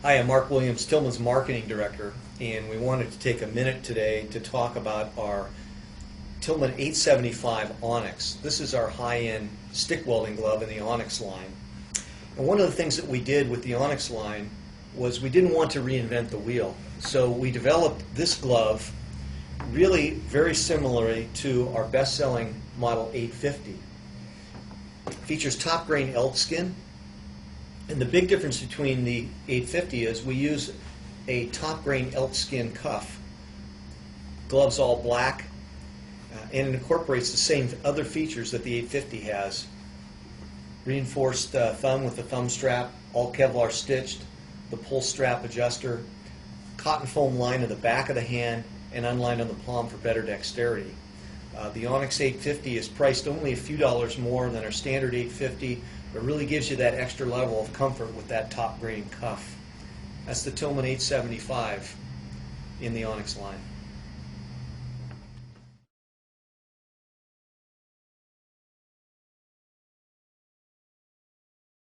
Hi, I'm Mark Williams, Tillman's Marketing Director, and we wanted to take a minute today to talk about our Tillman 875 Onyx. This is our high-end stick welding glove in the Onyx line. And one of the things that we did with the Onyx line was we didn't want to reinvent the wheel. So we developed this glove really very similarly to our best-selling model 850. It features top grain elk skin. And the big difference between the 850 is we use a top grain elk skin cuff. Glove's all black, and it incorporates the same other features that the 850 has. Reinforced thumb with the thumb strap, all Kevlar stitched, the pull strap adjuster, cotton foam line in the back of the hand, and unlined on the palm for better dexterity. The Onyx 850 is priced only a few dollars more than our standard 850, but really gives you that extra level of comfort with that top grain cuff. That's the Tillman 875 in the Onyx line.